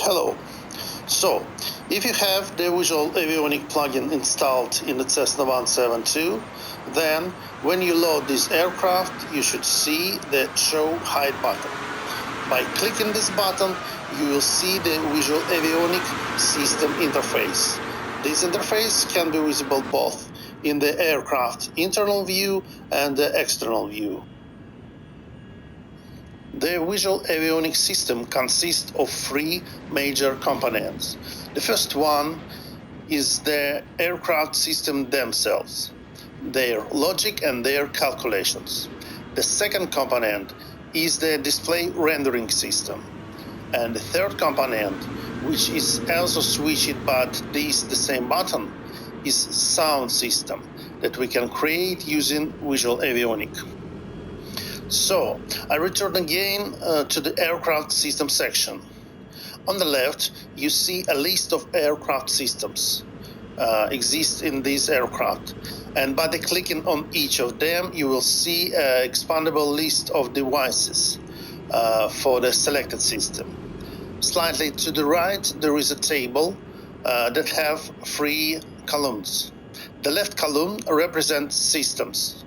Hello. So, if you have the Visual Avionic plugin installed in the Cessna 172, then when you load this aircraft, you should see the Show Hide button. By clicking this button, you will see the Visual Avionic system interface. This interface can be visible both in the aircraft internal view and the external view. The Visual Avionics system consists of three major components. The first one is the aircraft system themselves, their logic and their calculations. The second component is the display rendering system. And the third component, which is also switched but is the same button, is sound system that we can create using Visual Avionic. So, I return again to the aircraft system section. On the left, you see a list of aircraft systems exist in this aircraft. And by clicking on each of them, you will see an expandable list of devices for the selected system. Slightly to the right, there is a table that have three columns. The left column represents systems.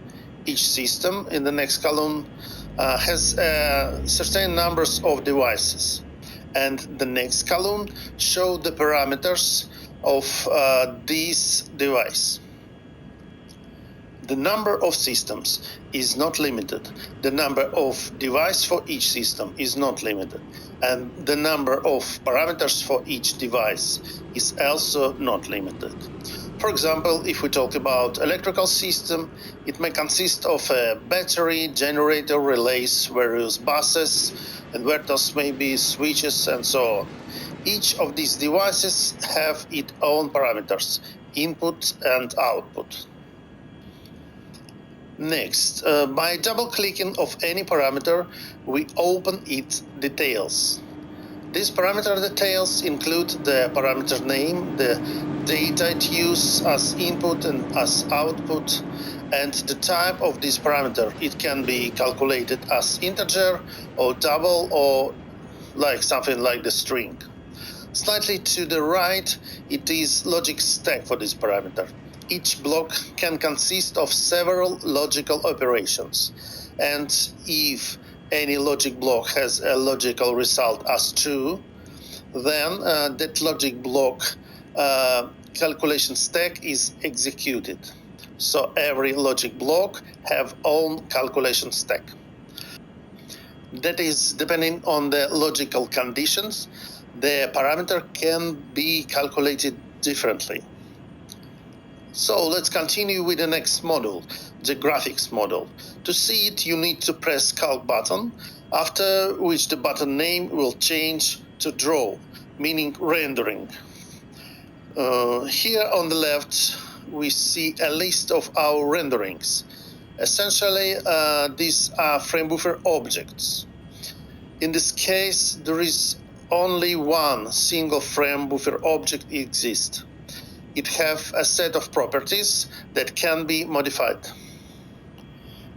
Each system in the next column has certain numbers of devices, and the next column shows the parameters of this device. The number of systems is not limited. The number of devices for each system is not limited, and the number of parameters for each device is also not limited. For example, if we talk about electrical system, it may consist of a battery, generator, relays, various buses, inverters, maybe switches, and so on. Each of these devices have its own parameters, input and output. Next, by double-clicking of any parameter, we open its details. These parameter details include the parameter name, the data it uses as input and as output, and the type of this parameter. It can be calculated as integer or double or like something like the string. Slightly to the right, it is logic stack for this parameter. Each block can consist of several logical operations, and if any logic block has a logical result as true, then that logic block calculation stack is executed. So every logic block have own calculation stack. That is, depending on the logical conditions, the parameter can be calculated differently. So let's continue with the next module, the graphics module. To see it, you need to press Calc button, after which the button name will change to Draw, meaning rendering. Here on the left, we see a list of our renderings. Essentially, these are frame buffer objects. In this case, there is only one single frame buffer object exists. It has a set of properties that can be modified.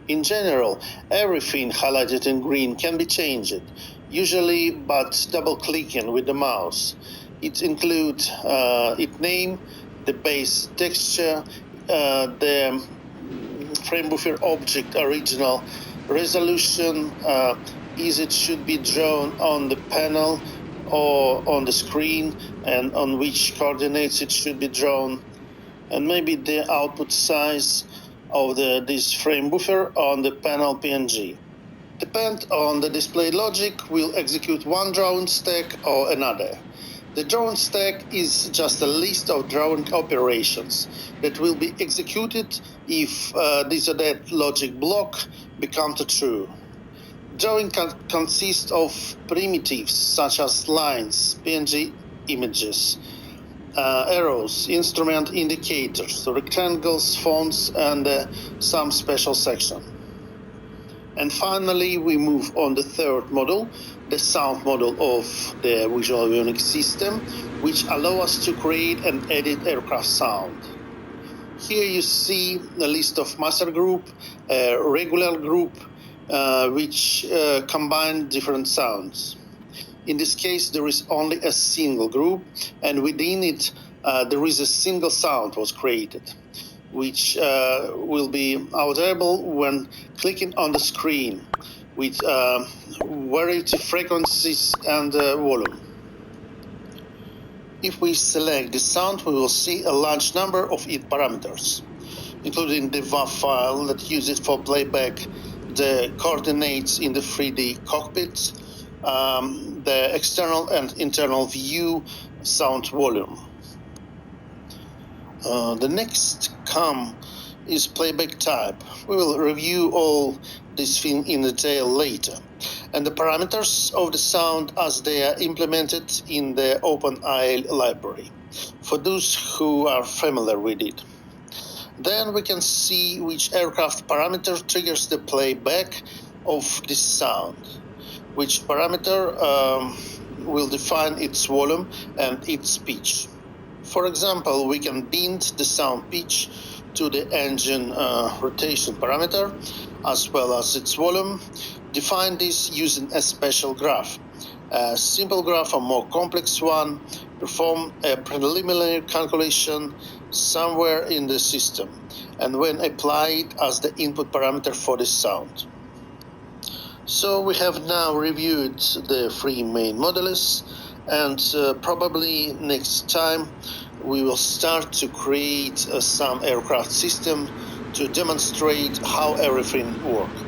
In general, everything highlighted in green can be changed, usually by double-clicking with the mouse. It includes its name, the base texture, the frame buffer object original resolution, is it should be drawn on the panel or on the screen, and on which coordinates it should be drawn, and maybe the output size of this frame buffer on the panel PNG. Depend on the display logic, will execute one drawing stack or another. The drawing stack is just a list of drawing operations that will be executed if this or that logic block becomes true. Drawing consists of primitives such as lines, PNG images, arrows, instrument indicators, rectangles, fonts, and some special section. And finally, we move on the third module, the sound module of the Visual Avionics system, which allows us to create and edit aircraft sound. Here you see a list of master group, regular group, which combine different sounds. In this case, there is only a single group, and within it, there is a single sound was created, which will be audible when clicking on the screen with variety frequencies and volume. If we select the sound, we will see a large number of its parameters, including the WAV file that uses for playback, the coordinates in the 3D cockpit, the external and internal view, sound volume. The next is playback type. We will review all this thing in detail later, and the parameters of the sound as they are implemented in the OpenAI library, for those who are familiar with it. Then we can see which aircraft parameter triggers the playback of this sound, which parameter will define its volume and its pitch. For example, we can bind the sound pitch to the engine rotation parameter as well as its volume. Define this using a special graph. A simple graph or more complex one, perform a preliminary calculation somewhere in the system, and when apply it as the input parameter for the sound. So we have now reviewed the three main modules, and probably next time we will start to create some aircraft system to demonstrate how everything works.